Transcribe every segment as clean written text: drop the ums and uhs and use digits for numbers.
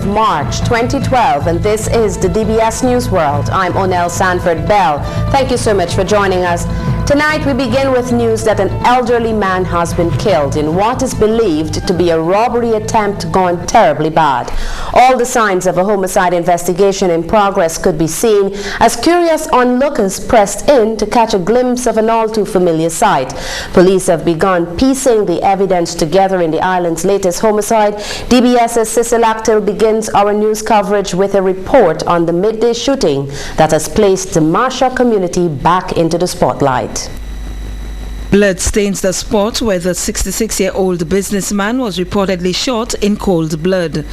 March 2012, and this is the DBS News World. I'm Onel Sanford Bell. Thank you so much for joining us. Tonight we begin with news that an elderly man has been killed in what is believed to be a robbery attempt gone terribly bad. All the signs of a homicide investigation in progress could be seen as curious onlookers pressed in to catch a glimpse of an all too familiar sight. Police have begun piecing the evidence together in the island's latest homicide. DBS's Cecil Actil begins our news coverage with a report on the midday shooting that has placed the Marcia community back into the spotlight. Blood stains the spot where the 66-year-old businessman was reportedly shot in cold blood.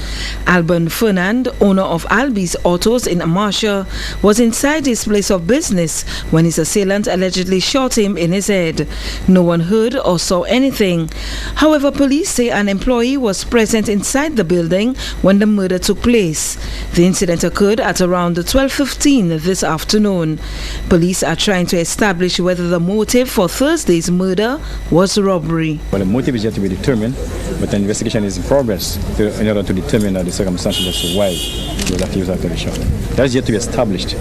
Alban Fernand, owner of Albi's Autos in Marcia, was inside his place of business when his assailant allegedly shot him in his head. No one heard or saw anything. However, police say an employee was present inside the building when the murder took place. The incident occurred at around 12:15 this afternoon. Police are trying to establish whether the motive for Thursday's murder was robbery. Well, the motive is yet to be determined, but the investigation is in progress in order to determine the circumstances as to why he was accused of the shot. That is yet to be established,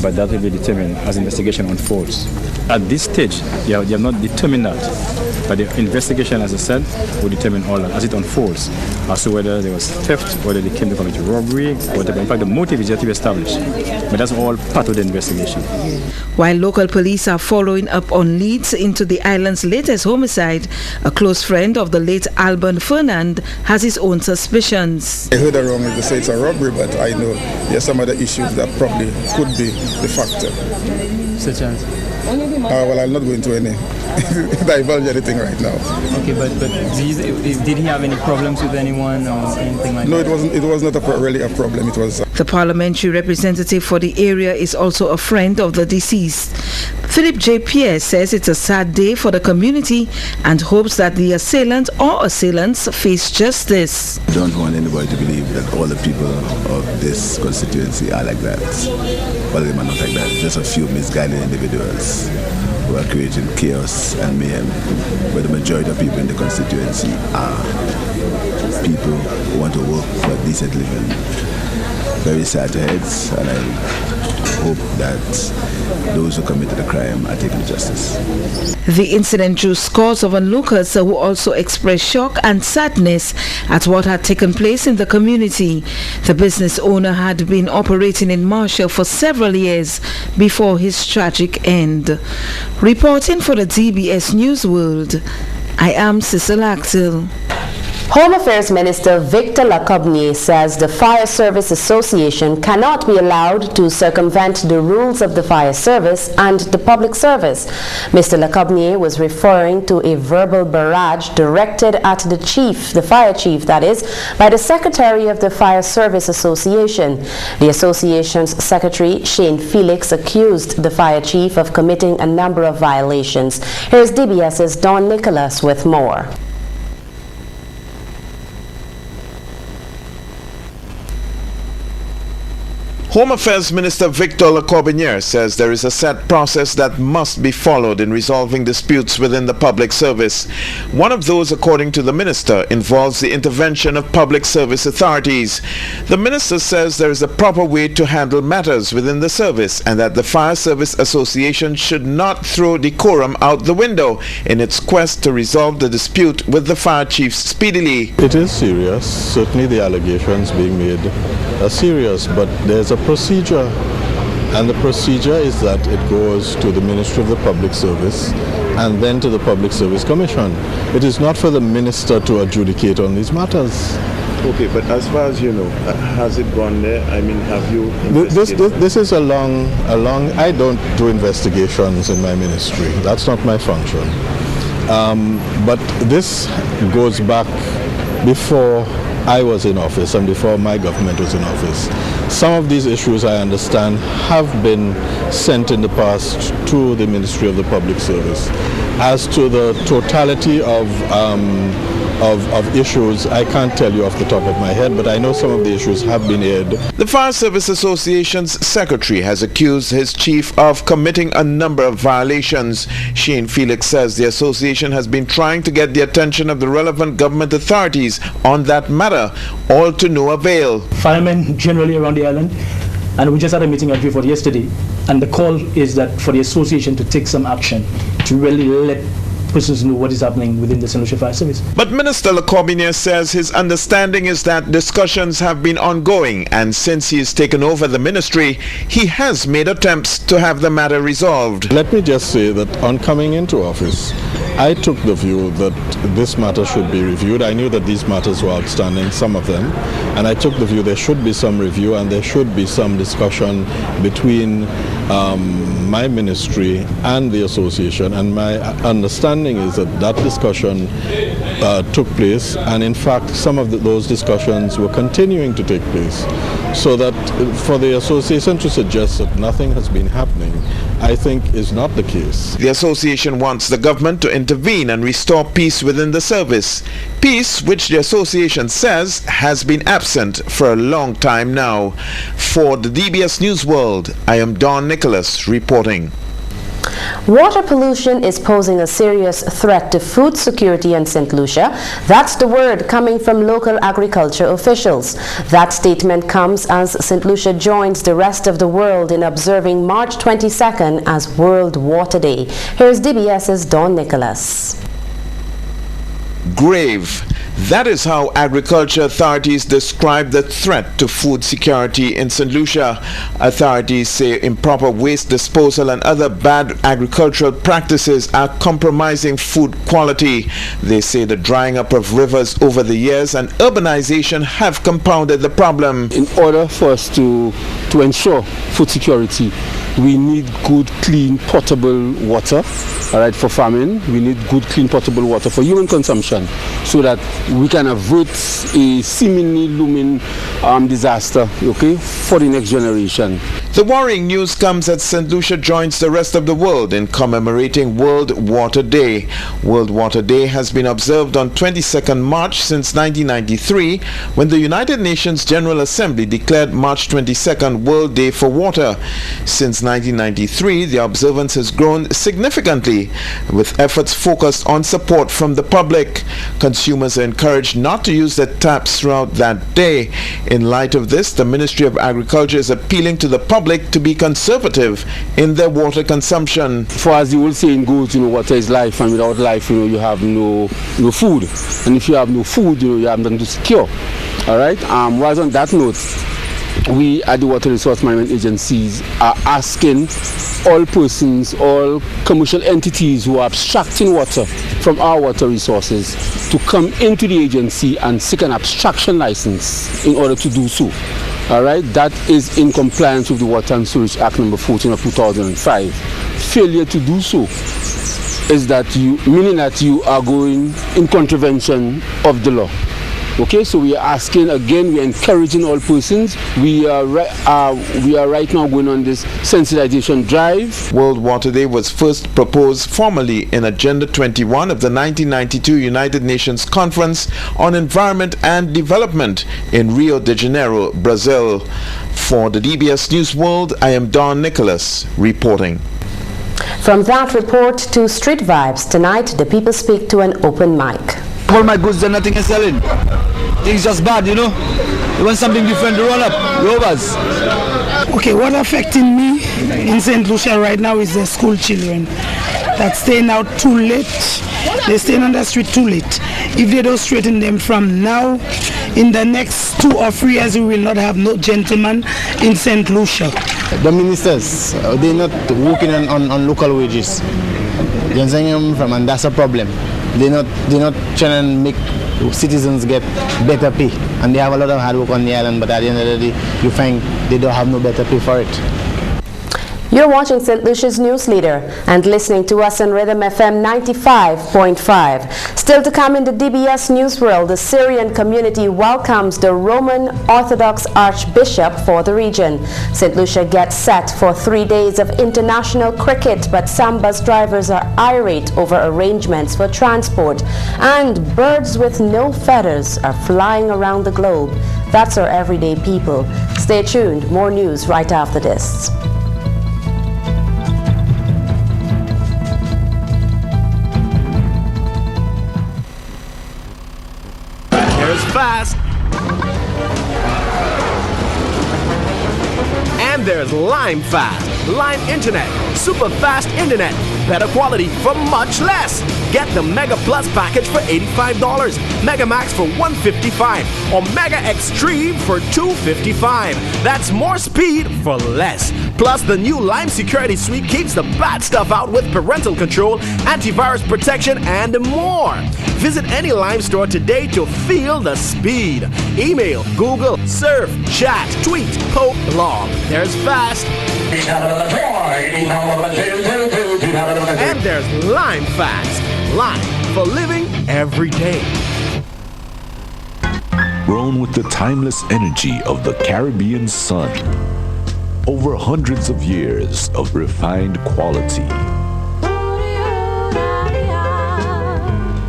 but that will be determined as investigation unfolds. At this stage, they have not determined that, but the investigation, as I said, will determine all that as it unfolds, as to whether there was theft, whether they came to commit robbery, whatever. In fact, the motive is yet to be established, but that's all part of the investigation. While local police are following up on leads into the island's latest homicide, a close friend of the late Alban Fernand has his own suspicions. I heard around to say it's a robbery, but I know there are some other issues that probably could be the factor. Such as? Well, I'm not going to divulge anything right now. Okay, but did he have any problems with anyone or anything like that? No, it was not really a problem. It was. The parliamentary representative for the area is also a friend of the deceased. Philip J. Pierre says it's a sad day for the community and hopes that the assailant or assailants face justice. I don't want anybody to believe that all the people of this constituency are like that. All of them are not like that. Just a few misguided individuals who are creating chaos and mayhem, but the majority of people in the constituency are people who want to work for a decent living. Very sad heads, and I hope that those who committed the crime are taken to justice. The incident drew scores of onlookers who also expressed shock and sadness at what had taken place in the community. The business owner had been operating in Marcia for several years before his tragic end. Reporting for the DBS News World, I am Cecil Actil. Home Affairs Minister Victor Lacobnier says the Fire Service Association cannot be allowed to circumvent the rules of the fire service and the public service. Mr. Lacobnier was referring to a verbal barrage directed at the fire chief, that is, by the Secretary of the Fire Service Association. The association's secretary, Shane Felix, accused the fire chief of committing a number of violations. Here's DBS's Don Nicholas with more. Home Affairs Minister Victor Lacobnier says there is a set process that must be followed in resolving disputes within the public service. One of those, according to the minister, involves the intervention of public service authorities. The minister says there is a proper way to handle matters within the service and that the Fire Service Association should not throw decorum out the window in its quest to resolve the dispute with the fire chief speedily. It is serious. Certainly the allegations being made are serious, but there's a procedure, and the procedure is that it goes to the Ministry of the Public Service and then to the Public Service Commission. It is not for the minister to adjudicate on these matters. Okay, but as far as you know, has it gone there? I mean, have you this is a long, I don't do investigations in my ministry. That's not my function. But this goes back before I was in office and before my government was in office. Some of these issues, I understand, have been sent in the past to the Ministry of the Public Service. As to the totality of of issues. I can't tell you off the top of my head, but I know some of the issues have been aired. The Fire Service Association's secretary has accused his chief of committing a number of violations. Shane Felix says the association has been trying to get the attention of the relevant government authorities on that matter, all to no avail. Firemen generally around the island, and we just had a meeting at Beaufort yesterday, and the call is that for the association to take some action to really let persons know what is happening within the St Lucia Fire Service. But Minister Le Corbusier says his understanding is that discussions have been ongoing, and since he has taken over the ministry, he has made attempts to have the matter resolved. Let me just say that on coming into office, I took the view that this matter should be reviewed. I knew that these matters were outstanding, some of them, and I took the view there should be some review and there should be some discussion between my ministry and the association, and my understanding is that that discussion took place, and in fact some of those discussions were continuing to take place, so that for the association to suggest that nothing has been happening, I think is not the case. The association wants the government to intervene and restore peace within the service. Peace which the association says has been absent for a long time now. For the DBS News World, I am Don Nicholas reporting. Water pollution is posing a serious threat to food security in St Lucia. That's the word coming from local agriculture officials. That statement comes as St Lucia joins the rest of the world in observing March 22nd as World Water Day. Here's DBS's Don Nicholas. Grave. That is how agriculture authorities describe the threat to food security in St Lucia. Authorities say improper waste disposal and other bad agricultural practices are compromising food quality. They say the drying up of rivers over the years and urbanization have compounded the problem. In order for us to ensure food security, we need good, clean, potable water, all right, for farming. We need good, clean, potable water for human consumption, so that we can avert a seemingly looming disaster, okay, for the next generation. The worrying news comes as St Lucia joins the rest of the world in commemorating World Water Day. World Water Day has been observed on 22nd March since 1993, when the United Nations General Assembly declared March 22nd World Day for Water. Since 1993, the observance has grown significantly, with efforts focused on support from the public. Consumers are encouraged not to use their taps throughout that day. In light of this, the Ministry of Agriculture is appealing to the public to be conservative in their water consumption. For as the old saying goes, water is life, and without life, you have no food. And if you have no food, you have nothing to secure. All right. Whereas on that note, we at the Water Resource Management Agencies are asking all persons, all commercial entities who are abstracting water from our water resources to come into the agency and seek an abstraction license in order to do so. All right, that is in compliance with the Water and Sewage Act number 14 of 2005. Failure to do so is meaning that you are going in contravention of the law. Okay, so we are asking again, we are encouraging all persons. We are right now going on this sensitization drive. World Water Day was first proposed formally in Agenda 21 of the 1992 United Nations Conference on Environment and Development in Rio de Janeiro, Brazil. For the DBS News World, I am Don Nicholas reporting. From that report to street vibes, tonight the people speak to an open mic. All my goods and nothing is selling. Things just bad, You want something different to roll up, rovers. Okay, what affecting me in St. Lucia right now is the school children that staying out too late. They staying on the street too late. If they don't straighten them from now, in the next 2 or 3 years, we will not have no gentleman in St. Lucia. The ministers, they're not working on local wages. You understand from, and that's a problem. They're not trying to make citizens get better pay, and they have a lot of hard work on the island, but at the end of the day, you find they don't have no better pay for it. You're watching St Lucia's News Leader and listening to us on Rhythm FM 95.5. Still to come in the DBS News World, the Syrian community welcomes the Roman Orthodox Archbishop for the region. St Lucia gets set for 3 days of international cricket, but some bus drivers are irate over arrangements for transport. And birds with no feathers are flying around the globe. That's our everyday people. Stay tuned. More news right after this. There's fast. And there's Lime Fast. Lime Internet. Super fast internet. Better quality for much less. Get the Mega Plus package for $85, Mega Max for $155, or Mega Extreme for $255. That's more speed for less. Plus, the new Lime Security Suite keeps the bad stuff out with parental control, antivirus protection, and more. Visit any Lime store today to feel the speed. Email, Google, surf, chat, tweet, poke, log. There's fast. And there's Lime Fast. Lime for living every day. Grown with the timeless energy of the Caribbean sun. Over hundreds of years of refined quality.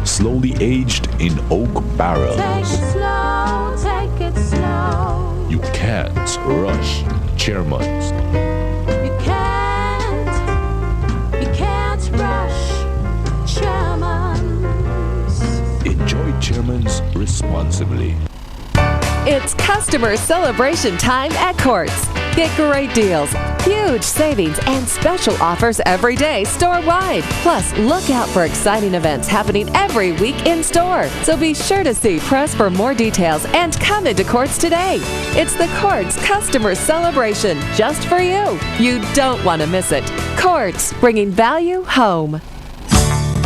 Slowly aged in oak barrels. Take it slow. You can't rush Chairman's. You can't rush Chairman's. Enjoy Chairman's responsibly. It's customer celebration time at Courts. Get great deals, huge savings, and special offers every day store-wide. Plus, look out for exciting events happening every week in store. So be sure to see press for more details and come into Courts today. It's the Courts Customer Celebration just for you. You don't want to miss it. Courts, bringing value home.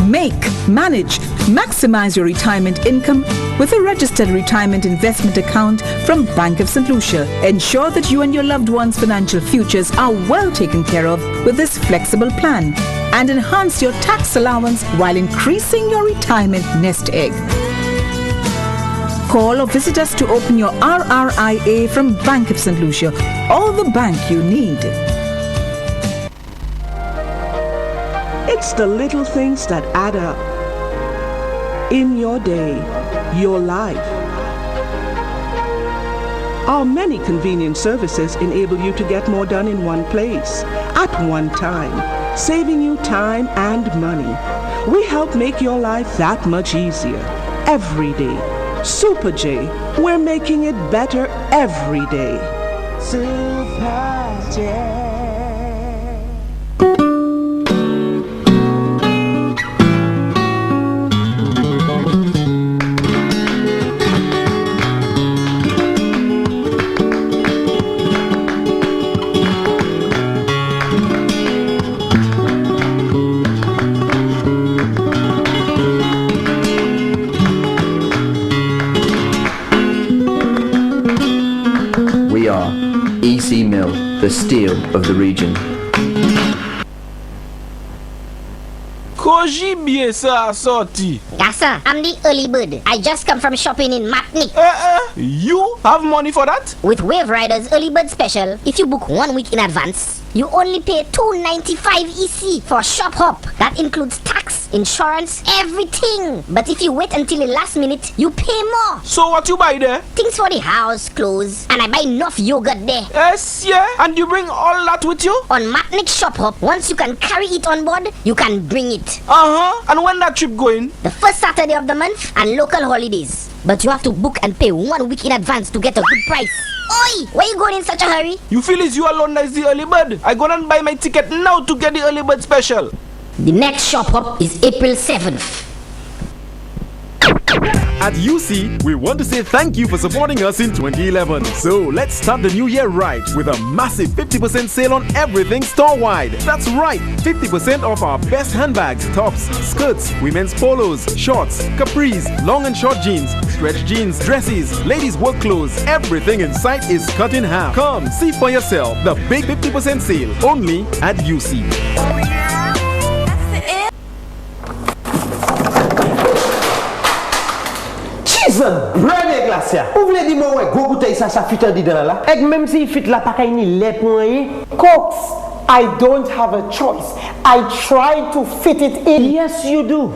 Make, manage, maximize your retirement income with a registered retirement investment account from Bank of St Lucia. Ensure that you and your loved ones' financial futures are well taken care of with this flexible plan and enhance your tax allowance while increasing your retirement nest egg. Call or visit us to open your RRIA from Bank of St Lucia, or the bank you need. It's the little things that add up in your day, your life. Our many convenient services enable you to get more done in one place, at one time, saving you time and money. We help make your life that much easier every day. Super J, we're making it better every day. Super J. The steel of the region. Koji bien ça sorti? Yes, sir. I'm the early bird. I just come from shopping in Matnik. You have money for that? With Wave Riders Early Bird Special, if you book 1 week in advance, you only pay $2.95 EC for shop hop. That includes tax, insurance, everything. But if you wait until the last minute, you pay more. So what you buy there? Things for the house, clothes, and I buy enough yogurt there. Yes, yeah. And you bring all that with you? On Matnik Shop Hop, once you can carry it on board, you can bring it. And when that trip going? The first Saturday of the month and local holidays. But you have to book and pay 1 week in advance to get a good price. Oi! Why you going in such a hurry? You feel it's you alone that is the early bird? I go and buy my ticket now to get the early bird special. The next shop hop is April 7th. At UC, we want to say thank you for supporting us in 2011. So let's start the new year right with a massive 50% sale on everything store-wide. That's right, 50% off our best handbags, tops, skirts, women's polos, shorts, capris, long and short jeans, stretch jeans, dresses, ladies' work clothes. Everything in sight is cut in half. Come, see for yourself the big 50% sale only at UC. Brother Glacia, vous voulez dire moi go bouteille ça fit en dedans là et même si fit la pas ni lait pour rien. Cox, I don't have a choice. I tried to fit it in. Yes you do.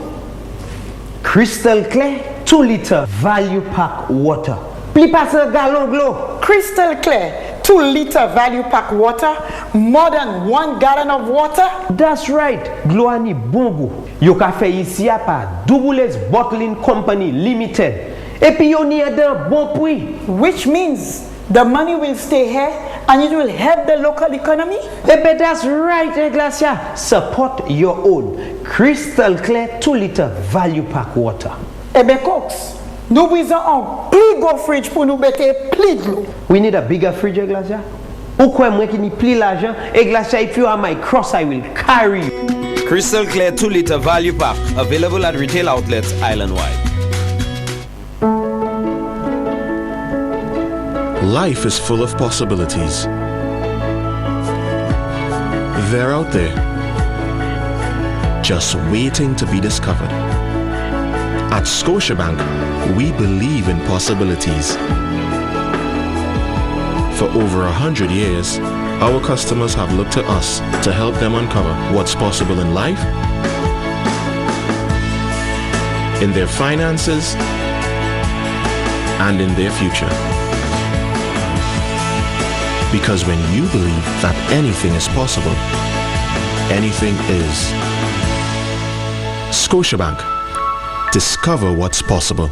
Crystal clear 2 liter value pack water. Plus passe un gallon d'eau. Crystal clear 2 liter value pack water, more than 1 gallon of water. That's right. Glow ani bon goût. Yo ka fait ici à par Doubles Bottling Company Limited. Et puis yon y a d'un bon prix. Which means the money will stay here and it will help the local economy. Eh ben that's right, Glacia. Support your own. Crystal clear 2 liter value pack water. Eh ben Cox, nous besoin un plus gros fridge pour nous mettre plus de l'eau. We need a bigger fridge, Glacia. Ou quoi moi qui ni plus l'argent, Glacia, if you are my cross, I will carry you. Crystal clear 2 liter value pack, available at retail outlets island-wide. Life is full of possibilities. They're out there, just waiting to be discovered. At Scotiabank, we believe in possibilities. For over 100 years, our customers have looked to us to help them uncover what's possible in life, in their finances, and in their future. Because when you believe that anything is possible, anything is. Scotiabank. Discover what's possible.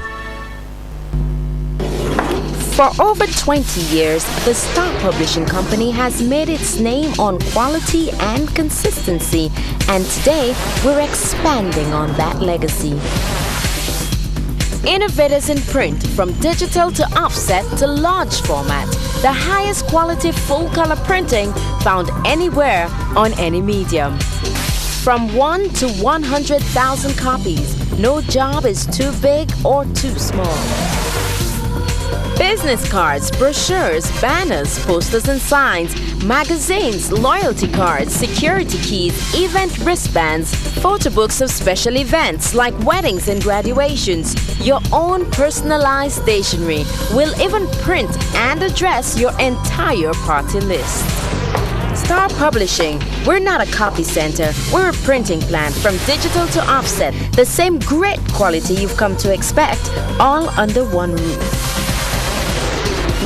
For over 20 years, the Star Publishing Company has made its name on quality and consistency, and today we're expanding on that legacy. Innovators in print, from digital to offset to large format. The highest quality full-color printing found anywhere on any medium. From 1 to 100,000 copies, no job is too big or too small. Business cards, brochures, banners, posters and signs, magazines, loyalty cards, security keys, event wristbands, photo books of special events like weddings and graduations, your own personalized stationery. We'll even print and address your entire party list. Star Publishing, we're not a copy center, we're a printing plant from digital to offset, the same great quality you've come to expect, all under one roof.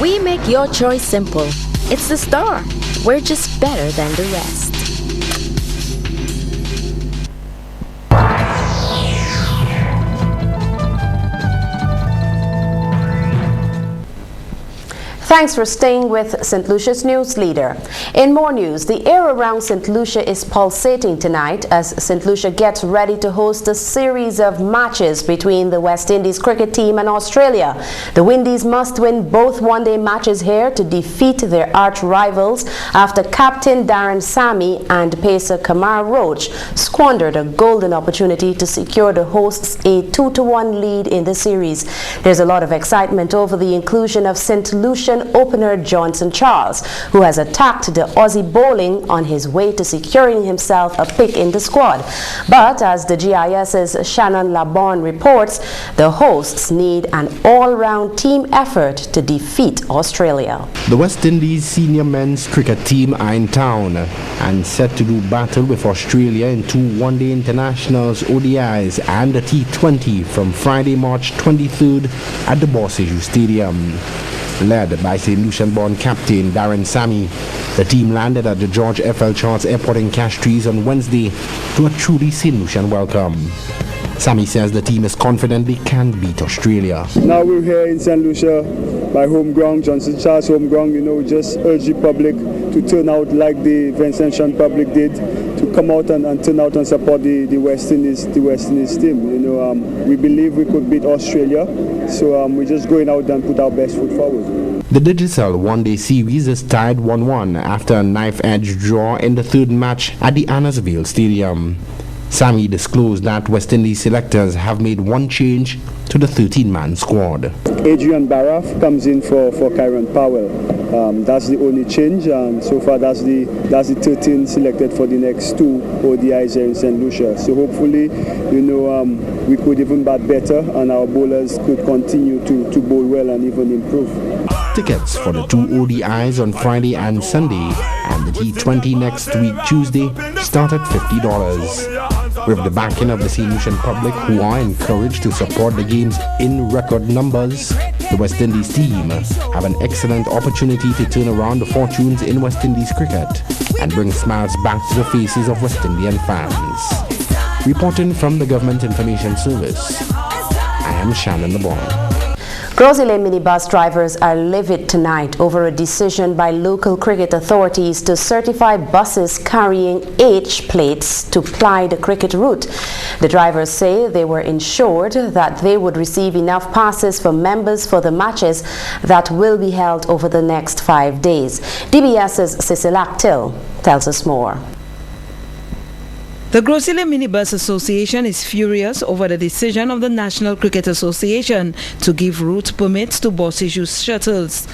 We make your choice simple. It's the Star. We're just better than the rest. Thanks for staying with St. Lucia's News Leader. In more news, the air around St. Lucia is pulsating tonight as St. Lucia gets ready to host a series of matches between the West Indies cricket team and Australia. The Windies must win both one-day matches here to defeat their arch rivals after captain Darren Sammy and pacer Kamar Roach squandered a golden opportunity to secure the hosts a 2-1 lead in the series. There's a lot of excitement over the inclusion of St. Lucian opener Johnson Charles, who has attacked the Aussie bowling on his way to securing himself a pick in the squad. But as the GIS's Shannon Labon reports, the hosts need an all-round team effort to defeat Australia. The West Indies senior men's cricket team are in town and set to do battle with Australia in 2 one-day internationals, ODIs and the T20 from Friday, March 23rd at the Borsiju Stadium. Led by St. Lucian-born captain Darren Sammy, the team landed at the George F.L. Charles Airport in Castries on Wednesday to a truly St. Lucian welcome. Sammy says the team is confident they can beat Australia. Now we're here in St. Lucia, my home ground, Johnson Charles home ground. We just urge the public to turn out like the Resumption public did, to come out and turn out and support the West Indies team. You know, we believe we could beat Australia, so we're just going out and put our best foot forward. The Digital one-day series is tied 1-1 after a knife-edge draw in the third match at the Annesville Stadium. Sammy disclosed that West Indies selectors have made one change to the 13-man squad. Adrian Baraf comes in for Kyron Powell. That's the only change, and so far that's the 13 selected for the next 2 ODIs here in St Lucia. So hopefully, you know, we could even bat better, and our bowlers could continue to bowl well and even improve. Tickets for the 2 ODIs on Friday and Sunday and the T20 next week Tuesday start at $50. With the backing of the St Lucian public, who are encouraged to support the games in record numbers, the West Indies team have an excellent opportunity to turn around the fortunes in West Indies cricket and bring smiles back to the faces of West Indian fans. Reporting from the Government Information Service, I am Shannon LeBron. Grosile minibus drivers are livid tonight over a decision by local cricket authorities to certify buses carrying H plates to ply the cricket route. The drivers say they were ensured that they would receive enough passes for members for the matches that will be held over the next 5 days. DBS's Cecil Actil tells us more. The Grosile Minibus Association is furious over the decision of the National Cricket Association to give route permits to bus-issue shuttles.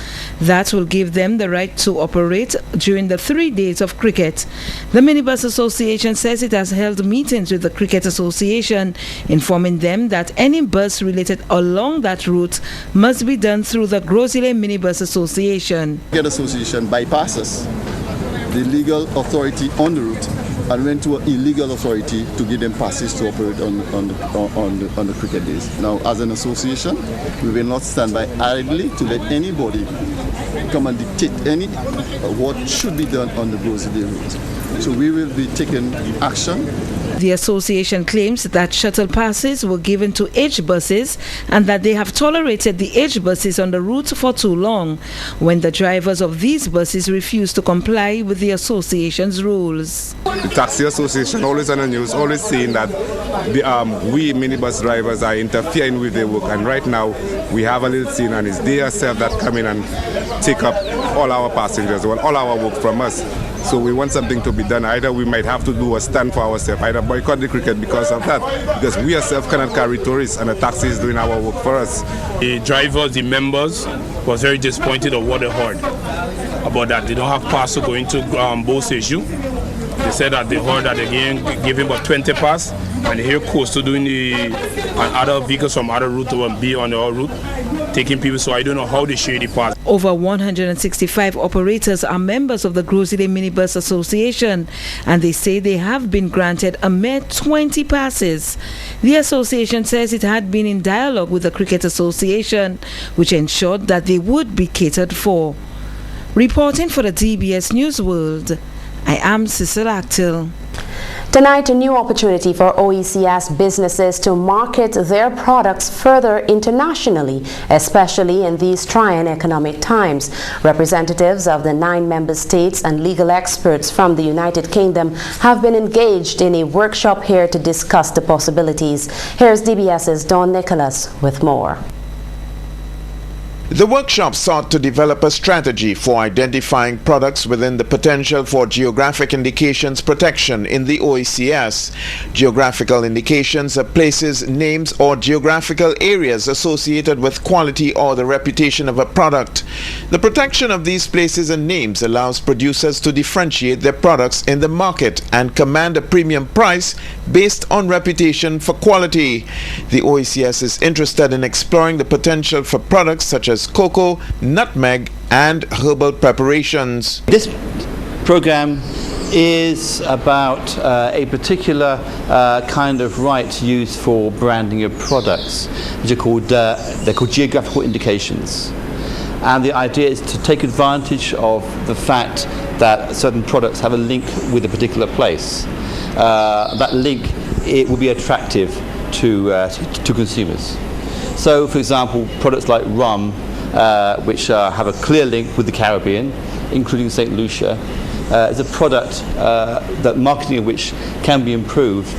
That will give them the right to operate during the 3 days of cricket. The Minibus Association says it has held meetings with the Cricket Association, informing them that any bus related along that route must be done through the Grosile Minibus Association. The Cricket Association bypasses the legal authority on the route and went to an illegal authority to give them passes to operate on the cricket days. Now, as an association, we will not stand by idly to let anybody come and dictate what should be done on the Grosile route. So we will be taking action. The association claims that shuttle passes were given to H buses and that they have tolerated the H buses on the route for too long, when the drivers of these buses refuse to comply with the association's rules. The Taxi Association always on the news, always saying that we minibus drivers are interfering with their work, and right now we have a little scene and it's they yourself that come in and take up all our passengers, all our work from us. So we want something to be done. Either we might have to do a stand for ourselves, either boycott the cricket because of that, because we ourselves cannot carry tourists and the taxi is doing our work for us. The drivers, the members, was very disappointed of what they heard about that. They don't have pass to go into both issue. They said that they heard that they're giving about 20 pass, and they hear Coastal doing other vehicles from other route to be on their route, taking people, so I don't know how they share the pass. Over 165 operators are members of the Grosile Minibus Association, and they say they have been granted a mere 20 passes. The association says it had been in dialogue with the Cricket Association, which ensured that they would be catered for. Reporting for the DBS News World, I am Cecil Actil. Tonight, a new opportunity for OECS businesses to market their products further internationally, especially in these trying economic times. Representatives of the 9 member states and legal experts from the United Kingdom have been engaged in a workshop here to discuss the possibilities. Here's DBS's Dawn Nicholas with more. The workshop sought to develop a strategy for identifying products within the potential for geographic indications protection in the OECS. Geographical indications are places, names, or geographical areas associated with quality or the reputation of a product. The protection of these places and names allows producers to differentiate their products in the market and command a premium price based on reputation for quality. The OECS is interested in exploring the potential for products such as cocoa, nutmeg, and herbal preparations. This program is about a particular kind of right used for branding of products, which are called they're called geographical indications. And the idea is to take advantage of the fact that certain products have a link with a particular place. That link, it will be attractive to consumers. So, for example, products like rum, which have a clear link with the Caribbean, including St Lucia, is a product that marketing of which can be improved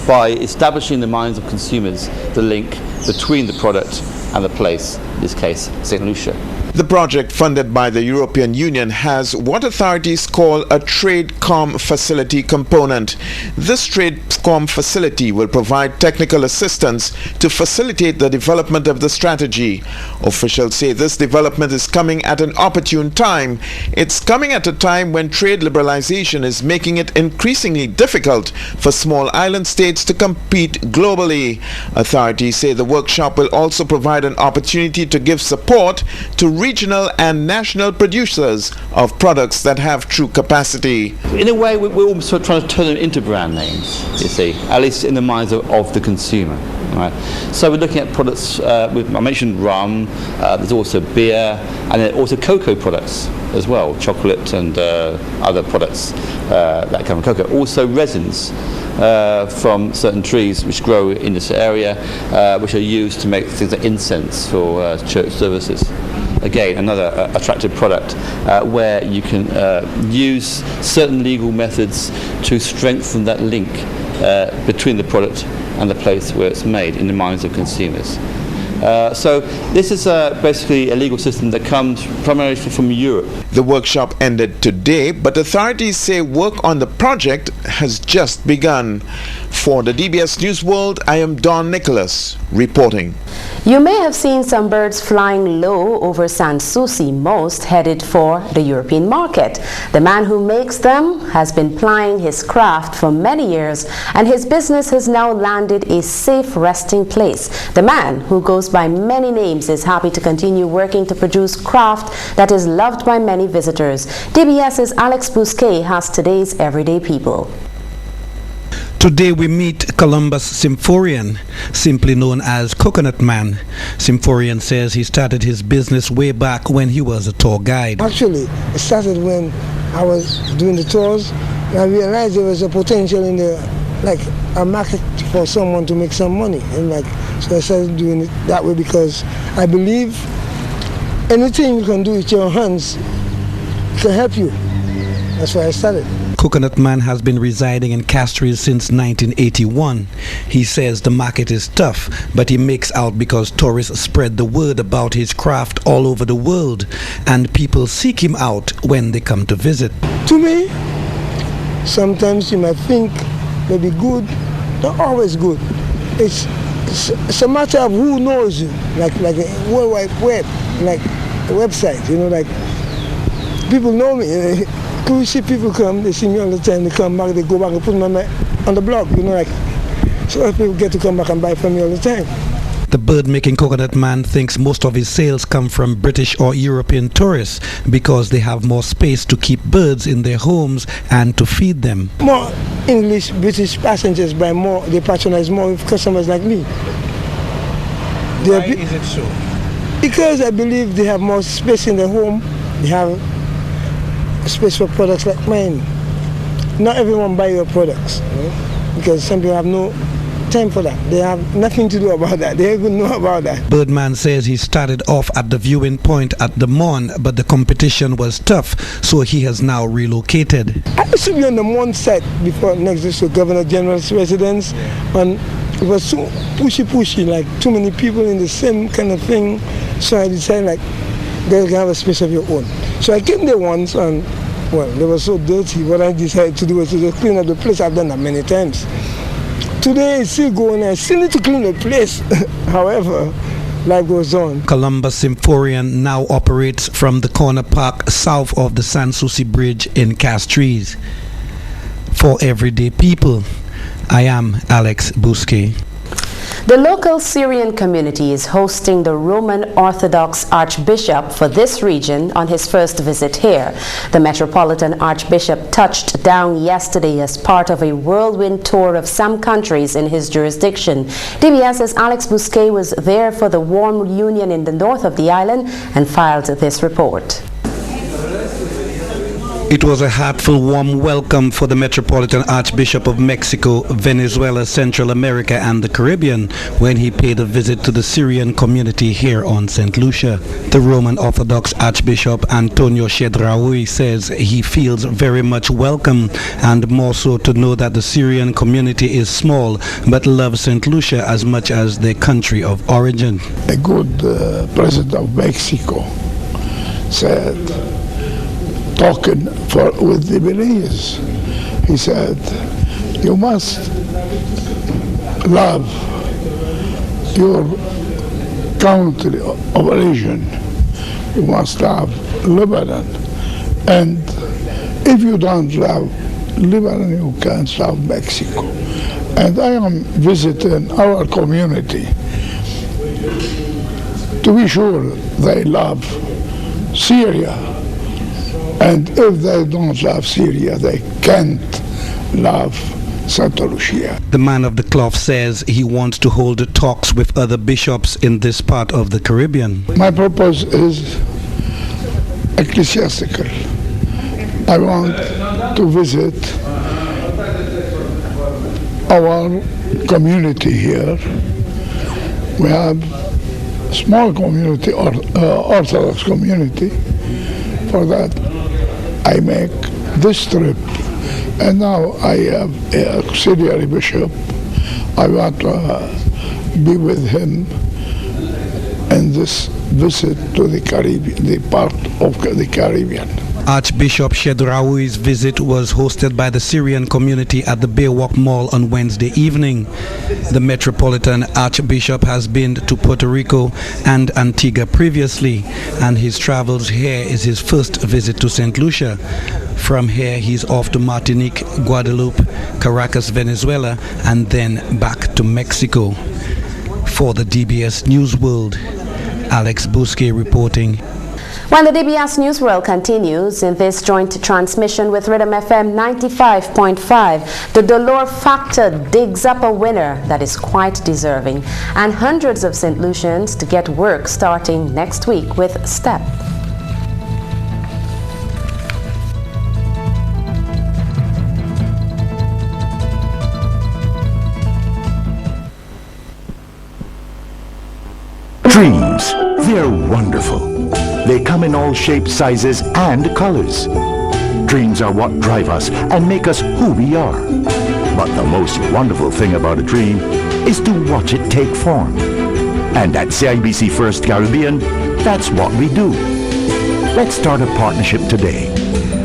by establishing in the minds of consumers the link between the product and the place, in this case, St Lucia. The project, funded by the European Union, has what authorities call a TradeCom facility component. This TradeCom facility will provide technical assistance to facilitate the development of the strategy. Officials say this development is coming at an opportune time. It's coming at a time when trade liberalization is making it increasingly difficult for small island states to compete globally. Authorities say the workshop will also provide an opportunity to give support to regional and national producers of products that have true capacity. In a way, we're almost trying to turn them into brand names, you see, at least in the minds of the consumer. Right? So we're looking at products, I mentioned rum, there's also beer, and then also cocoa products as well, chocolate and other products that come from cocoa. Also resins from certain trees which grow in this area, which are used to make things like incense for church services. Again, another attractive product where you can use certain legal methods to strengthen that link between the product and the place where it's made in the minds of consumers. So this is basically a legal system that comes primarily from Europe. The workshop ended today, but authorities say work on the project has just begun. For the DBS News World, I am Don Nicholas reporting. You may have seen some birds flying low over St Lucia, most headed for the European market. The man who makes them has been plying his craft for many years, and his business has now landed a safe resting place. The man, who goes by many names, is happy to continue working to produce craft that is loved by many visitors. DBS's Alex Bousquet has today's Everyday People. Today we meet Columbus Symphorian, simply known as Coconut Man. Symphorian says he started his business way back when he was a tour guide. Actually, it started when I was doing the tours, and I realized there was a potential in a market for someone to make some money, and so I started doing it that way because I believe anything you can do with your hands can help you. That's why I started. Coconut Man has been residing in Castries since 1981. He says the market is tough, but he makes out because tourists spread the word about his craft all over the world, and people seek him out when they come to visit. To me, sometimes you might think maybe good, not always good. It's a matter of who knows you, like a World Wide Web, like a website, people know me. You see people come, they see me all the time, they come back, they go back and put me on the blog, so people get to come back and buy from me all the time. The bird-making Coconut Man thinks most of his sales come from British or European tourists because they have more space to keep birds in their homes and to feed them. More English, British passengers buy more, they patronize more with customers like me. Why is it so? Because I believe they have more space in their home, they have space for products like mine. Not everyone buy your products, because some people have no time for that. They have nothing to do about that. They even know about that. Birdman says he started off at the viewing point at the Mon, but the competition was tough, so he has now relocated. I used to be on the Mon site before, next to Governor General's residence, and it was so pushy, like too many people in the same kind of thing, so I decided they can have a space of your own. So I came there once, and they were so dirty. What I decided to do was to just clean up the place. I've done that many times. Today it's still going, I still need to clean the place. However, life goes on. Columbus Symphorian now operates from the corner park south of the St Lucia Bridge in Castries. For Everyday People, I am Alex Bousquet. The local Syrian community is hosting the Roman Orthodox Archbishop for this region on his first visit here. The Metropolitan Archbishop touched down yesterday as part of a whirlwind tour of some countries in his jurisdiction. DBS's Alex Bousquet was there for the warm reunion in the north of the island and filed this report. It was a heartfelt, warm welcome for the Metropolitan Archbishop of Mexico, Venezuela, Central America and the Caribbean when he paid a visit to the Syrian community here on St Lucia. The Roman Orthodox Archbishop Antonio Chedraui says he feels very much welcome, and more so to know that the Syrian community is small but loves St Lucia as much as their country of origin. A good president of Mexico said, talking with the Belize, he said, you must love your country of origin. You must love Lebanon. And if you don't love Lebanon, you can't love Mexico. And I am visiting our community to be sure they love Syria. And if they don't love Syria, they can't love St Lucia. The man of the cloth says he wants to hold talks with other bishops in this part of the Caribbean. My purpose is ecclesiastical. I want to visit our community here. We have a small community, Orthodox community. For that, I make this trip, and now I have an auxiliary bishop. I want to be with him in this visit to the Caribbean, the part of the Caribbean. Archbishop Chedraoui's visit was hosted by the Syrian community at the Baywalk Mall on Wednesday evening. The Metropolitan Archbishop has been to Puerto Rico and Antigua previously, and his travels here is his first visit to St. Lucia. From here, he's off to Martinique, Guadeloupe, Caracas, Venezuela, and then back to Mexico. For the DBS News World, Alex Bousquet reporting. While the DBS News World continues in this joint transmission with Rhythm FM 95.5, the Dolor Factor digs up a winner that is quite deserving, and hundreds of St. Lucians to get work starting next week with STEP. Dreams, they're wonderful. They come in all shapes, sizes, and colors. Dreams are what drive us and make us who we are. But the most wonderful thing about a dream is to watch it take form. And at CIBC First Caribbean, that's what we do. Let's start a partnership today.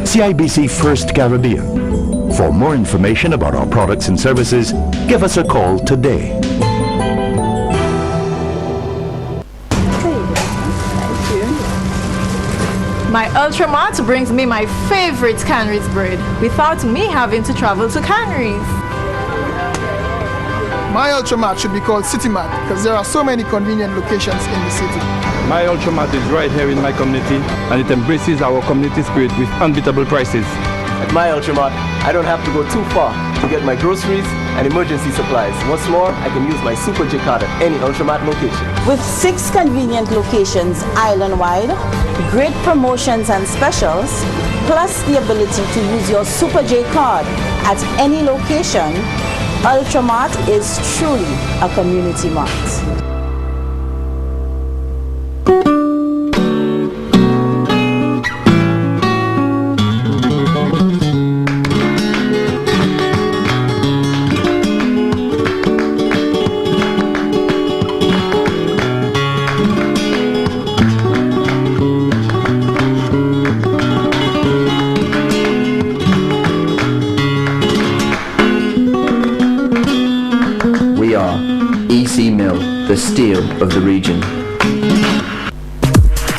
CIBC First Caribbean. For more information about our products and services, give us a call today. My Ultramart brings me my favorite Canaries bread without me having to travel to Canaries. My Ultramart should be called CityMart because there are so many convenient locations in the city. My Ultramart is right here in my community, and it embraces our community spirit with unbeatable prices. At my Ultramart, I don't have to go too far to get my groceries and emergency supplies. What's more, I can use my Super J card at any Ultramart location. With 6 convenient locations island-wide, great promotions and specials, plus the ability to use your Super J card at any location, Ultramart is truly a community mart. The steel of the region.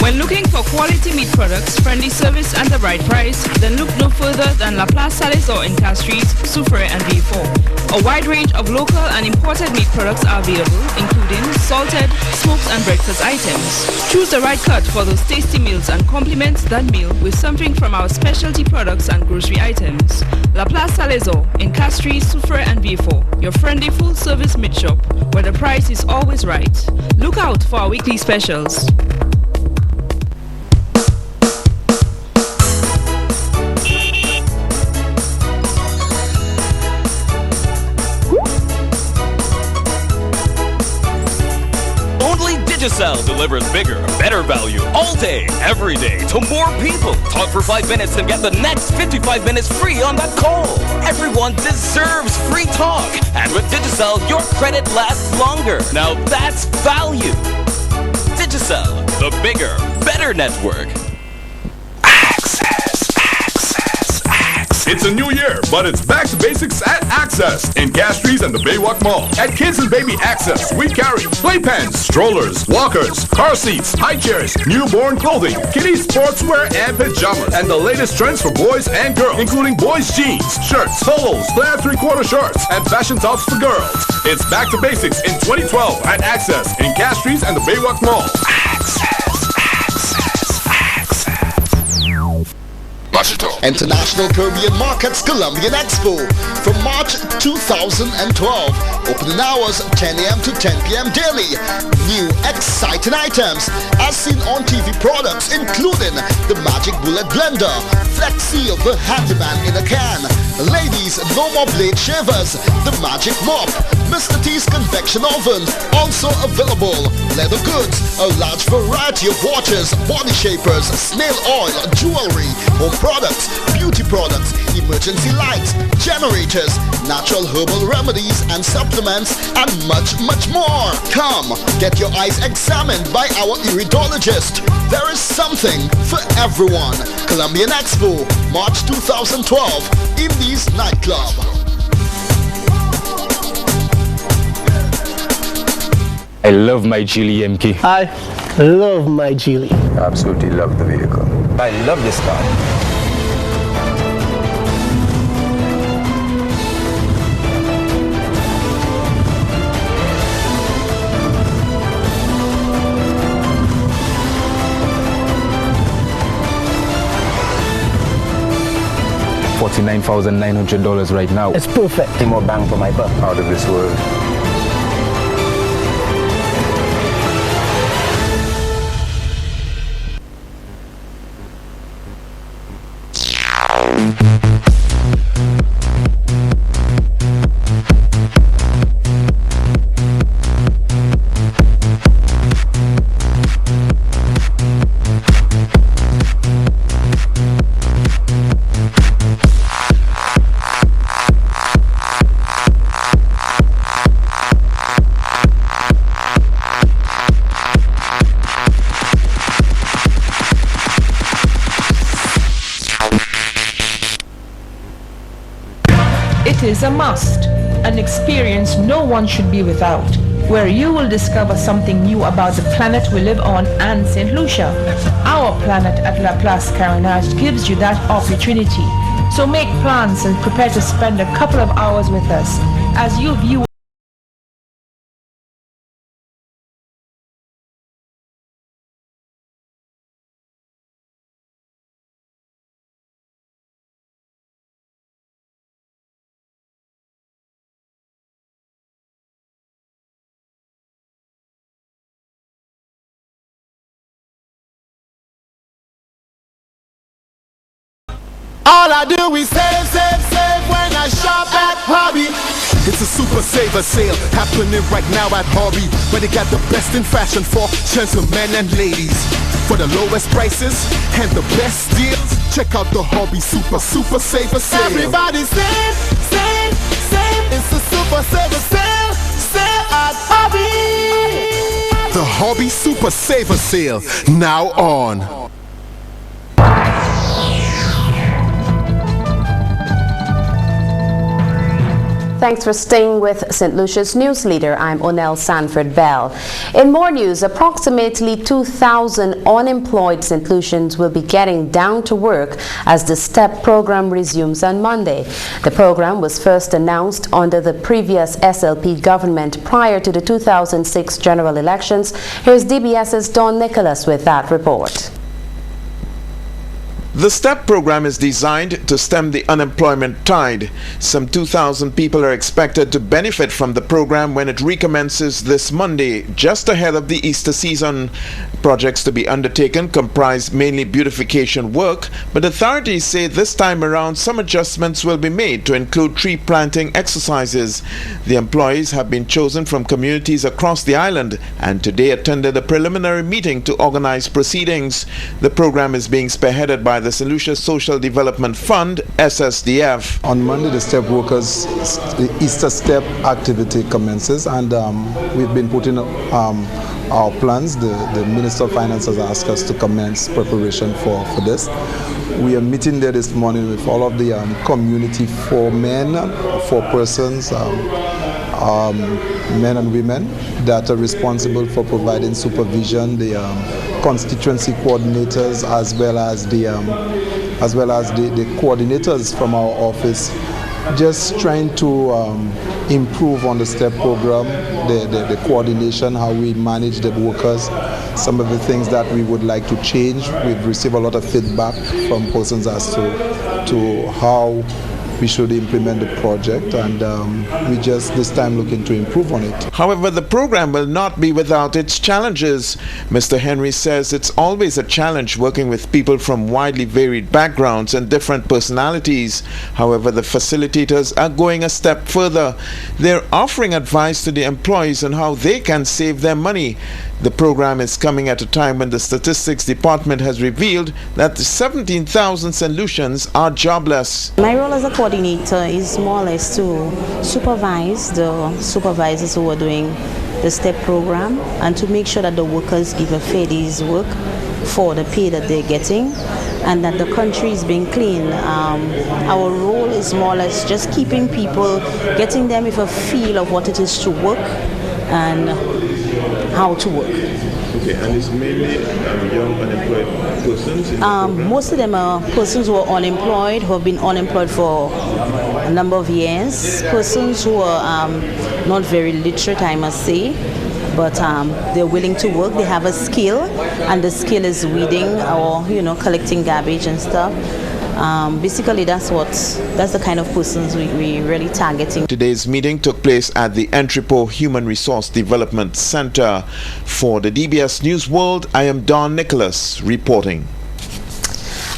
When looking for quality meat products, friendly service and the right price, then look no further than La Place Salazar in Castries, Soufrière and Vieux-Fort. A wide range of local and imported meat products are available, including salted, smoked and breakfast items. Choose the right cut for those tasty meals and complement that meal with something from our specialty products and grocery items. La Place Salazar in Castries, Soufrière and Vieux-Fort, your friendly full-service meat shop where the price is always right. Look out for our weekly specials. delivers bigger, better value all day, every day to more people. Talk for 5 minutes and get the next 55 minutes free on that call. Everyone deserves free talk. And with Digicel, your credit lasts longer. Now that's value. Digicel, the bigger, better network. It's a new year, but it's back to basics at Access in Castries and the Baywalk Mall. At Kids and Baby Access, we carry playpens, strollers, walkers, car seats, high chairs, newborn clothing, kiddie sportswear and pajamas, and the latest trends for boys and girls, including boys' jeans, shirts, polos, flare 3/4 shorts, and fashion tops for girls. It's back to basics in 2012 at Access in Castries and the Baywalk Mall. International Caribbean Markets Colombian Expo from March 2012. Opening hours 10 a.m. to 10 p.m. daily. New exciting items as seen on TV products including the Magic Bullet Blender, Flex Seal, the Handyman in a can. Ladies, no more blade shavers, the Magic Mop, Mr. T's Convection Oven, also available. Leather goods, a large variety of watches, body shapers, snail oil, jewelry, home products, beauty products, emergency lights, generators, natural herbal remedies and supplements, and much, much more. Come, get your eyes examined by our iridologist. There is something for everyone. Colombian Expo, March 2012, Indies Nightclub. I love my Geely MK. I love my Geely. I absolutely love the vehicle. I love this car. $49,900 right now. It's perfect. More bang for my buck. Out of this world. It is a must, an experience no one should be without, where you will discover something new about the planet we live on and St. Lucia. Our planet at La Place Carenage gives you that opportunity. So make plans and prepare to spend a couple of hours with us as you view All I do is save, save, save when I shop at Hobby. It's a super saver sale happening right now at Hobby, where they got the best in fashion for gentlemen and ladies. For the lowest prices and the best deals, check out the Hobby super saver sale. Everybody save, save, save. It's a super saver sale, sale at Hobby. The Hobby super saver sale, now on. Thanks for staying with St. Lucia's News Leader. I'm Onel Sanford Bell. In more news, approximately 2,000 unemployed St. Lucians will be getting down to work as the STEP program resumes on Monday. The program was first announced under the previous SLP government prior to the 2006 general elections. Here's DBS's Don Nicholas with that report. The STEP program is designed to stem the unemployment tide. Some 2,000 people are expected to benefit from the program when it recommences this Monday, just ahead of the Easter season. Projects to be undertaken comprise mainly beautification work, but authorities say this time around some adjustments will be made to include tree planting exercises. The employees have been chosen from communities across the island and today attended a preliminary meeting to organize proceedings. The program is being spearheaded by the St Lucia Social Development Fund, SSDF. On Monday, the STEP workers' Easter STEP activity commences, and we've been putting our plans. The Minister of Finance has asked us to commence preparation for this. We are meeting there this morning with all of the community, 4 men, 4 persons, men and women that are responsible for providing supervision, the constituency coordinators, as well as the coordinators from our office, just trying to improve on the STEP program, the coordination, how we manage the workers, some of the things that we would like to change. We've received a lot of feedback from persons as to how we should implement the project, and we just this time looking to improve on it. However, the program will not be without its challenges. Mr. Henry says it's always a challenge working with people from widely varied backgrounds and different personalities. However, the facilitators are going a step further. They're offering advice to the employees on how they can save their money. The program is coming at a time when the Statistics Department has revealed that 17,000 St. Lucians are jobless. My role as a coordinator is more or less to supervise the supervisors who are doing the STEP program and to make sure that the workers give a fair day's work for the pay that they're getting and that the country is being clean. Our role is more or less just keeping people, getting them with a feel of what it is to work and how to work. Okay, and it's mainly young unemployed persons? Most of them are persons who are unemployed, who have been unemployed for a number of years, persons who are not very literate, I must say, but they're willing to work. They have a skill, and the skill is weeding or collecting garbage and stuff. Basically, that's the kind of persons we really targeting. Today's meeting took place at the Entrepot Human Resource Development Center. For the DBS News World, I am Don Nicholas reporting.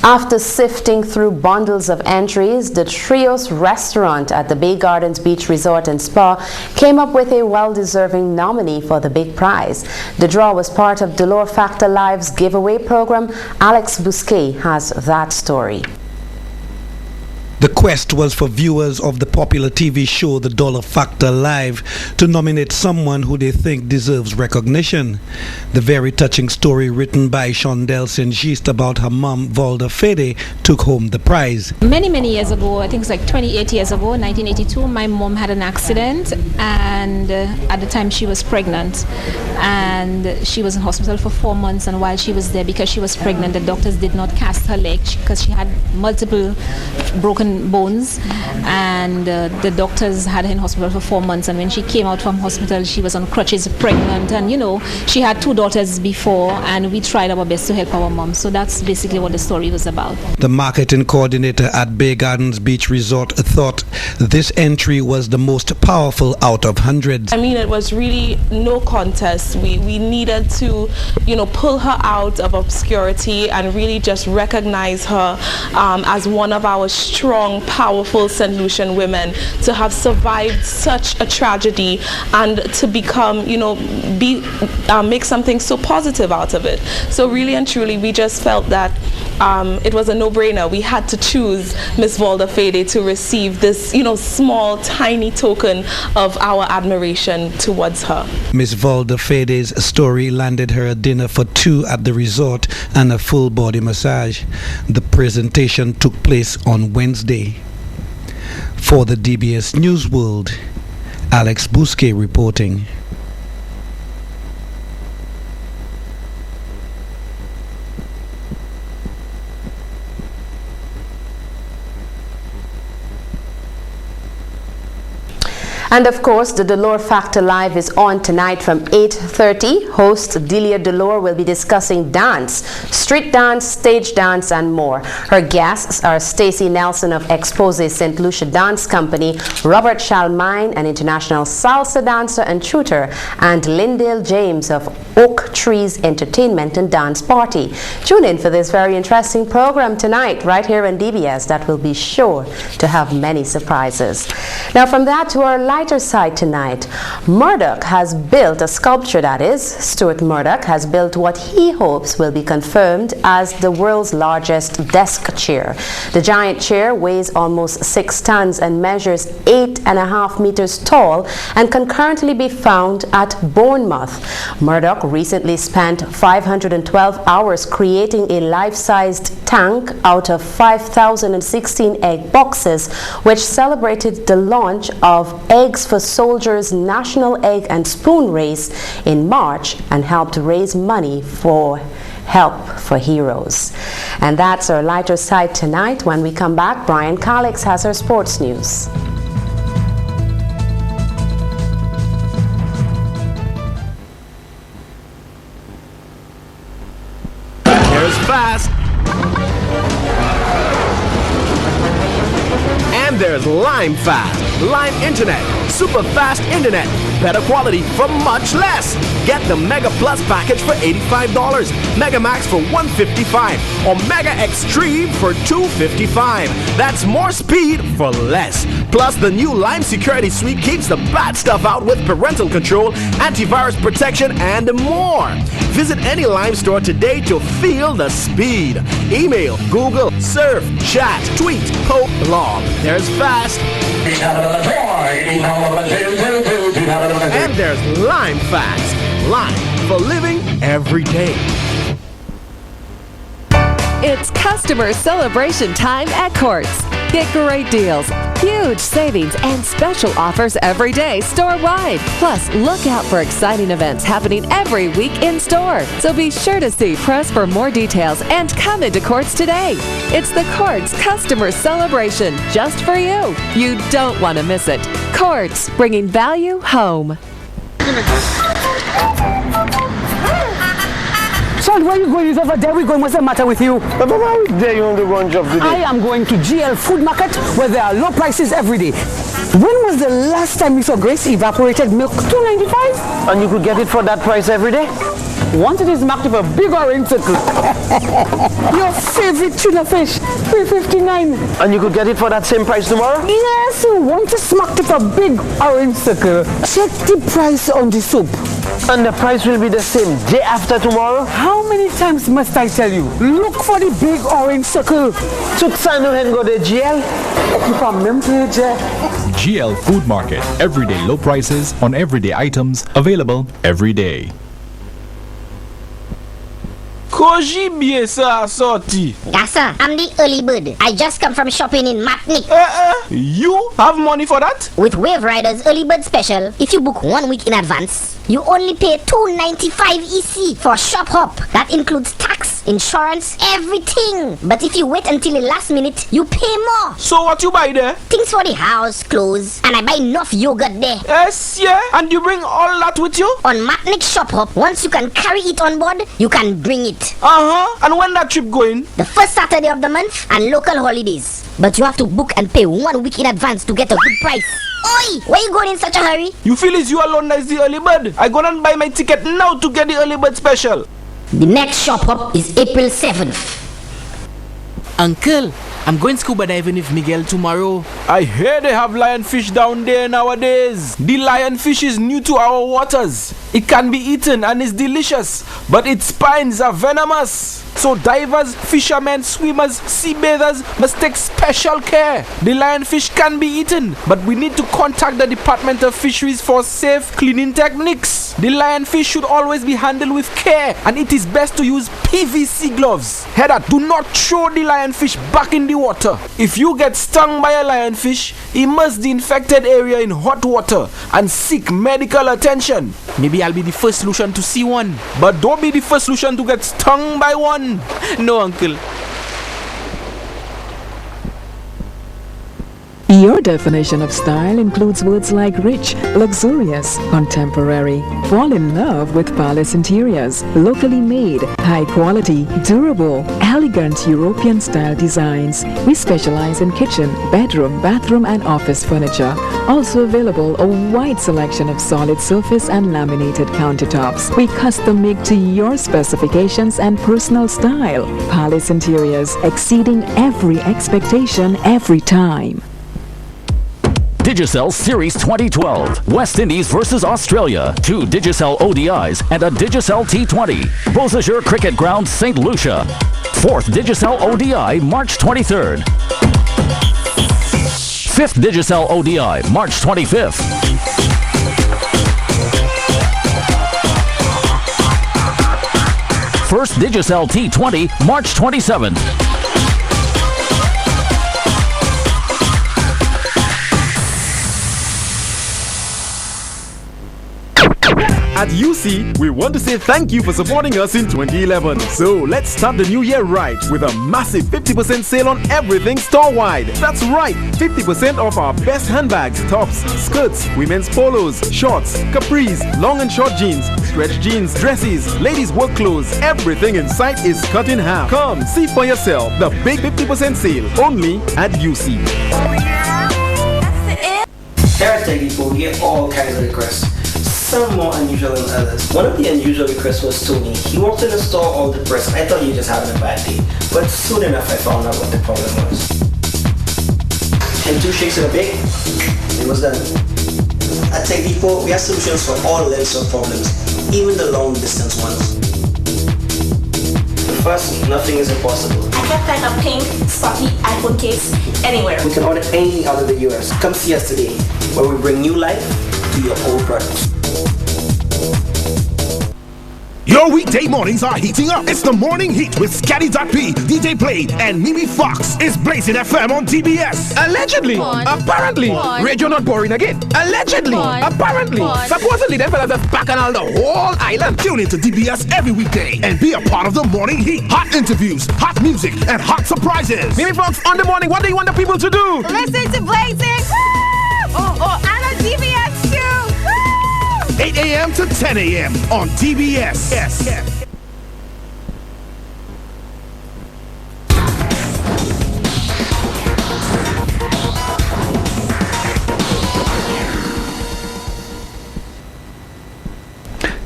After sifting through bundles of entries, the Trios restaurant at the Bay Gardens Beach Resort and Spa came up with a well-deserving nominee for the big prize. The draw was part of Dollar Factor Live's giveaway program. Alex Bousquet has that story. The quest was for viewers of the popular TV show The Dollar Factor Live to nominate someone who they think deserves recognition. The very touching story written by Shondell Saint-Just about her mom, Valda Fede, took home the prize. Many years ago, I think it's like 28 years ago, 1982, my mom had an accident, and at the time she was pregnant, and she was in hospital for 4 months, and while she was there, because she was pregnant, the doctors did not cast her leg because she had multiple broken bones, and the doctors had her in hospital for 4 months, and when she came out from hospital she was on crutches, pregnant, and she had 2 daughters before, and we tried our best to help our mom. So that's basically what the story was about. The marketing coordinator at Bay Gardens Beach Resort thought this entry was the most powerful out of hundreds. I mean, it was really no contest. We needed to pull her out of obscurity and really just recognize her as one of our strong, powerful St. Lucian women, to have survived such a tragedy and to become, make something so positive out of it. So really and truly, we just felt that it was a no-brainer. We had to choose Miss Valda Fede to receive this, small, tiny token of our admiration towards her. Miss Valda Fede's story landed her a dinner for 2 at the resort and a full body massage. The presentation took place on Wednesday. For the DBS News World, Alex Bousquet reporting. And of course, the Delore Factor Live is on tonight from 8:30. Host Delia Delore will be discussing dance, street dance, stage dance, and more. Her guests are Stacey Nelson of Expose St Lucia Dance Company, Robert Shalmine, an international salsa dancer and tutor, and Lindale James of Oak Trees Entertainment and Dance Party. Tune in for this very interesting program tonight, right here on DBS, that will be sure to have many surprises. Now from that to our lighter side tonight, Murdoch has built a sculpture, that is, Stuart Murdoch has built what he hopes will be confirmed as the world's largest desk chair. The giant chair weighs almost 6 tons and measures 8.5 meters tall and can currently be found at Bournemouth. Murdoch recently spent 512 hours creating a life-sized tank out of 5,016 egg boxes, which celebrated the launch of Eggs for Soldiers National Egg and Spoon Race in March and helped raise money for Help for Heroes. And that's our lighter side tonight. When we come back, Brian Calix has our sports news. There's fast. And there's Lime Fast. Lime Internet. Super fast internet. Better quality for much less. Get the Mega Plus package for $85, Mega Max for $155, or Mega Extreme for $255. That's more speed for less. Plus, the new Lime Security Suite keeps the bad stuff out with parental control, antivirus protection, and more. Visit any Lime store today to feel the speed. Email, Google, surf, chat, tweet, poke, blog. There's fast. And there's Lime Fast. Lime for living every day. It's customer celebration time at Courts. Get great deals, huge savings, and special offers every day store-wide. Plus, look out for exciting events happening every week in store. So be sure to see press for more details and come into Courts today. It's the Courts Customer Celebration just for you. You don't want to miss it. Courts, bringing value home. Son, where are you going? Is over there? We're going. What's the matter with you? But why are there you on the run job today? I am going to GL Food Market where there are low prices every day. When was the last time you saw Grace evaporated milk? $2.95? And you could get it for that price every day? Once it is marked with a big orange circle. Your favorite tuna fish, $3.59. And you could get it for that same price tomorrow? Yes, once it's marked with a big orange circle. Check the price on the soup. And the price will be the same day after tomorrow? How many times must I tell you? Look for the big orange circle. Tutsano and go to GL? GL Food Market. Everyday low prices on everyday items available every day. Koji bien ça sorti. Yes, sir. I'm the early bird. I just come from shopping in Matnik. You have money for that? With Wave Riders early bird special, if you book 1 week in advance, you only pay $2.95 EC for shop hop. That includes tax, insurance, everything. But if you wait until the last minute, you pay more. So what you buy there? Things for the house, clothes, and I buy enough yogurt there. Yes, yeah. And you bring all that with you? On Matnik shop hop, once you can carry it on board, you can bring it. And when that trip going? The first Saturday of the month and local holidays. But you have to book and pay 1 week in advance to get a good price. Oi! Where you going in such a hurry? You feel it's you alone that is the early bird? I go and buy my ticket now to get the early bird special. The next shop hop is April 7th. Uncle, I'm going scuba diving with Miguel tomorrow. I hear they have lionfish down there nowadays. The lionfish is new to our waters. It can be eaten and is delicious, but its spines are venomous. So divers, fishermen, swimmers, sea bathers must take special care. The lionfish can be eaten, but we need to contact the Department of Fisheries for safe cleaning techniques. The lionfish should always be handled with care, and it is best to use PVC gloves. Heather, do not throw the lionfish back in the water. If you get stung by a lionfish, immerse the infected area in hot water and seek medical attention. Maybe I'll be the first solution to see one. But don't be the first solution to get stung by one. No, uncle. Your definition of style includes words like rich, luxurious, contemporary. Fall in love with Palace Interiors. Locally made, high quality, durable, elegant European style designs. We specialize in kitchen, bedroom, bathroom and office furniture. Also available a wide selection of solid surface and laminated countertops. We custom make to your specifications and personal style. Palace Interiors, exceeding every expectation every time. Digicel Series 2012. West Indies versus Australia. 2 Digicel ODIs and a Digicel T20. Beausejour Cricket Ground, St Lucia. 4th Digicel ODI, March 23rd. 5th Digicel ODI, March 25th. First Digicel T20, March 27th. At UC, we want to say thank you for supporting us in 2011. So let's start the new year right with a massive 50% sale on everything store-wide. That's right, 50% off our best handbags, tops, skirts, women's polos, shorts, capris, long and short jeans, stretch jeans, dresses, ladies' work clothes. Everything in sight is cut in half. Come, see for yourself the big 50% sale only at UC. Here at Tech Depot, we get all kinds of requests. Some more unusual than others. One of the unusual requests was Tony. He walked in the store all depressed. I thought he was just having a bad day. But soon enough I found out what the problem was. And 2 shakes of a bake, it was done. At Tech Depot, we have solutions for all lengths of problems, even the long distance ones. First, nothing is impossible. I can find a pink, stuffy iPhone case anywhere. We can order anything out of the US. Come see us today, where we bring new life to your old products. Your weekday mornings are heating up. It's the morning heat with Scatty.P, DJ Blade, and Mimi Fox. It's Blazing FM on TBS. Allegedly, apparently, radio not boring again. Allegedly, apparently, supposedly, them fellas are back on all the whole island. Tune into TBS every weekday and be a part of the morning heat. Hot interviews, hot music, and hot surprises. Mimi Fox on the morning. What do you want the people to do? Listen to Blazing. And on TBS too. 8 a.m. to 10 a.m. on TBS. Yes.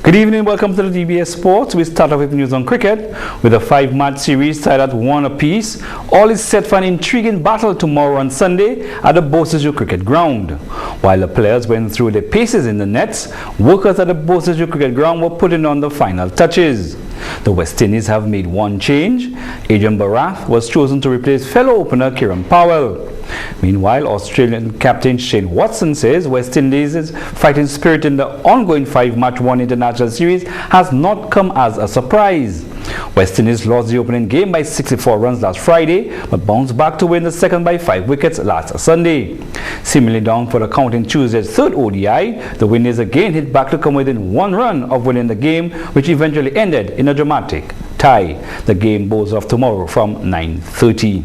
Good evening, welcome to the TBS Sports. We start off with news on cricket with a 5-match series tied at 1 apiece. All is set for an intriguing battle tomorrow on Sunday at the Beausejour Cricket Ground. While the players went through their paces in the nets, workers at the Beausejour Cricket Ground were putting on the final touches. The West Indies have made one change. Adrian Barath was chosen to replace fellow opener Kieran Powell. Meanwhile, Australian captain Shane Watson says West Indies' fighting spirit in the ongoing 5-match one international series has not come as a surprise. West Indies lost the opening game by 64 runs last Friday, but bounced back to win the second by 5 wickets last Sunday. Seemingly down for the count in Tuesday's third ODI, the Windies again hit back to come within 1 run of winning the game, which eventually ended in a dramatic tie. The game goes off tomorrow from 9:30.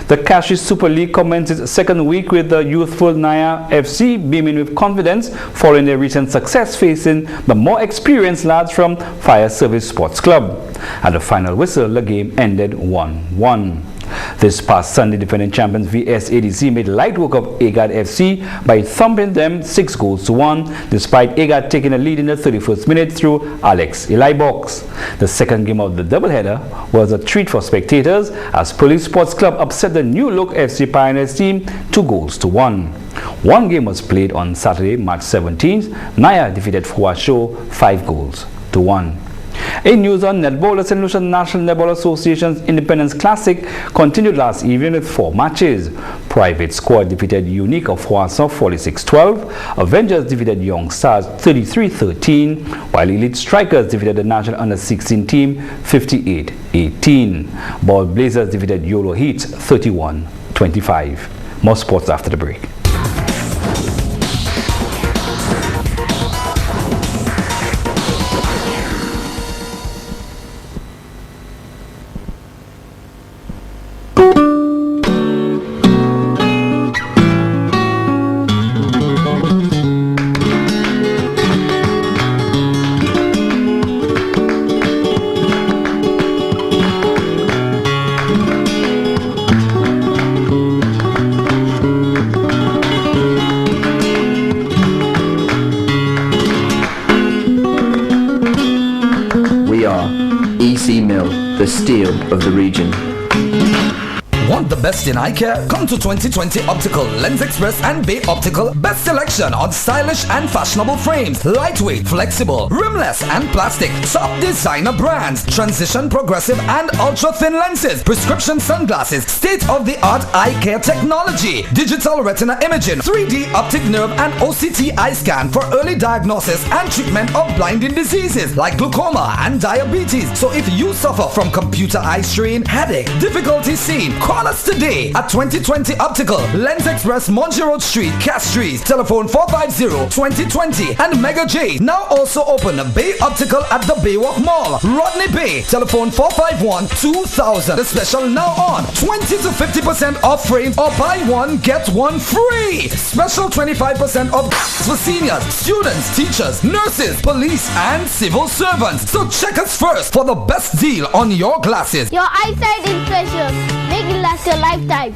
The Cashie Super League commences its second week with the youthful Naya FC beaming with confidence following their recent success facing the more experienced lads from Fire Service Sports Club. At the final whistle, the game ended 1-1. This past Sunday, defending champions VSADC made light work of Agad FC by thumping them 6-1, despite Agad taking a lead in the 31st minute through Alex Elibox. The second game of the doubleheader was a treat for spectators as Police Sports Club upset the New Look FC Pioneers team 2-1. One game was played on Saturday, March 17th. Naya defeated Fuasho 5-1. In news on netball, the St Lucia National Netball Association's Independence Classic continued last evening with 4 matches. Private Squad defeated Unique of Huasa 46-12. Avengers defeated Young Stars 33-13, while Elite Strikers defeated the National Under-16 team 58-18. Ball Blazers defeated Yolo Heat 31-25. More sports after the break. the steel of the region. Want the best in eye care? Come to 2020 Optical, Lens Express and Bay Optical. Best selection on stylish and fashionable frames. Lightweight, flexible, rimless and plastic. Top designer brands. Transition, progressive and ultra-thin lenses. Prescription sunglasses. State-of-the-art eye care technology. Digital retina imaging. 3D optic nerve and OCT eye scan for early diagnosis and treatment of blinding diseases like glaucoma and diabetes. So if you suffer from computer eye strain, headache, difficulty seeing, call us today at 2020 Optical, Lens Express, Monty Road Street, Castries. Telephone 450-2020 and Mega J. Now also open Bay Optical at the Baywalk Mall, Rodney Bay. Telephone 451-2000. The special now on 20 to 50% off frames or buy one get one free. Special 25% off for seniors, students, teachers, nurses, police and civil servants. So check us first for the best deal on your glasses. Your eyesight is precious. Make it last a lifetime.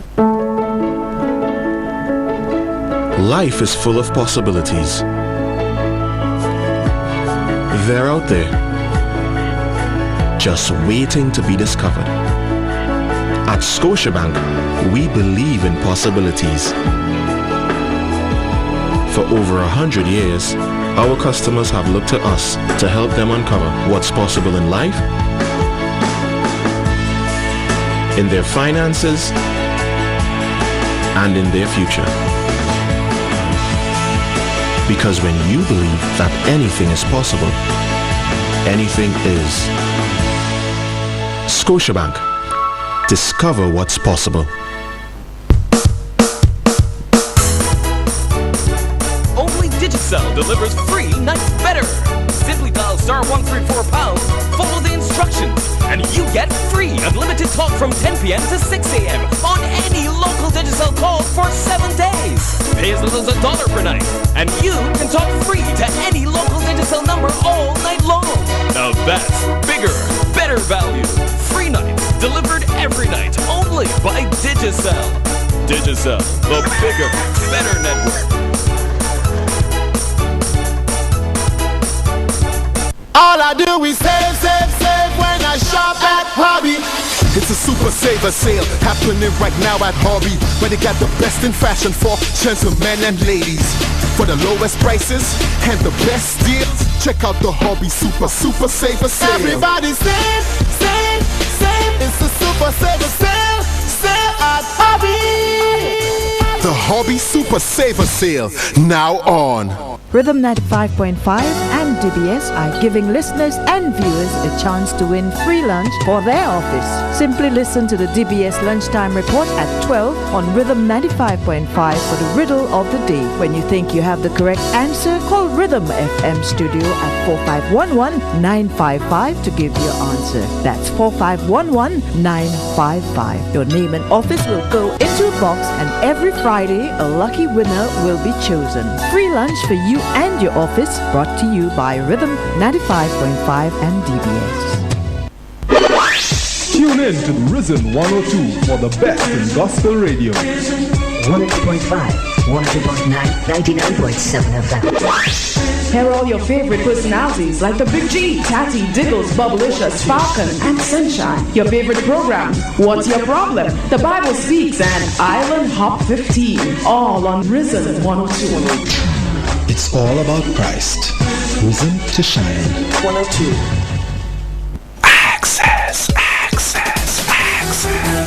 Life is full of possibilities. They're out there, just waiting to be discovered. At Scotiabank, we believe in possibilities. For over 100 years, our customers have looked to us to help them uncover what's possible in life, in their finances, and in their future. Because when you believe that anything is possible, anything is. Scotiabank. Discover what's possible. Only Digicel delivers free nights better. Simply dial *134#, follow the instructions, and you get free unlimited talk from 10 p.m. to 6 a.m. on any local Digicel call for 7 days. Pay as little as $1 per night, and you can talk free to any local Digicel number all night long. The best, bigger, better value. Free nights delivered every night only by Digicel. Digicel, the bigger, better network. All I do is save, save, save when I shop at Hobby. It's a super saver sale happening right now at Hobby, where they got the best in fashion for gentlemen and ladies. For the lowest prices and the best deals, check out the Hobby super saver sale. Everybody save, save, save. It's a super saver sale, sale at Hobby. The Hobby Super Saver Sale, now on. Rhythm 95.5 and DBS are giving listeners and viewers a chance to win free lunch for their office. Simply listen to the DBS Lunchtime Report at 12 on Rhythm 95.5 for the riddle of the day. When you think you have the correct answer, call Rhythm FM Studio at 4511-955 to give your answer. That's 4511-955. Your name and office will go into a box, and every Friday a lucky winner will be chosen. Free lunch for you and your office, brought to you by Rhythm 95.5 and DBS. Tune in to Risen 102 for the best in gospel radio. 102.5, 102.9, 99.7 FM. Hear all your favorite personalities like the Big G, Tatty, Diggles, Bubblicious, Falcon, and Sunshine. Your favorite program, What's Your Problem? The Bible Speaks, and Island Hop 15. All on Risen 102. It's all about Christ. Risen to shine. 102.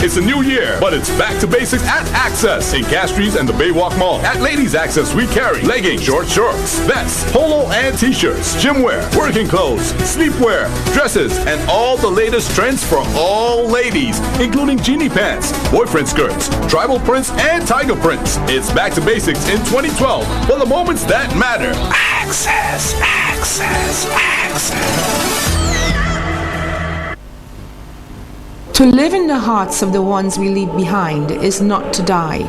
It's a new year, but it's back to basics at Access in Castries and the Baywalk Mall. At Ladies Access, we carry leggings, short shorts, vests, polo and t-shirts, gym wear, working clothes, sleepwear, dresses, and all the latest trends for all ladies, including genie pants, boyfriend skirts, tribal prints, and tiger prints. It's back to basics in 2012 for the moments that matter. Access, Access, Access. To live in the hearts of the ones we leave behind is not to die.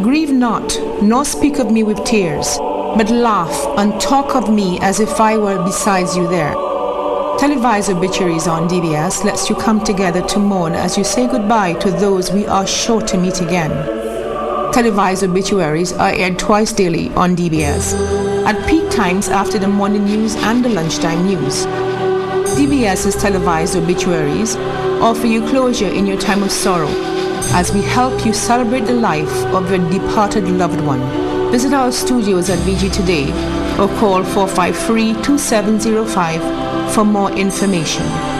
Grieve not, nor speak of me with tears, but laugh and talk of me as if I were besides you there. Televised obituaries on DBS lets you come together to mourn as you say goodbye to those we are sure to meet again. Televised obituaries are aired twice daily on DBS, at peak times after the morning news and the lunchtime news. DBS's televised obituaries offer you closure in your time of sorrow as we help you celebrate the life of your departed loved one. Visit our studios at VG today or call 453-2705 for more information.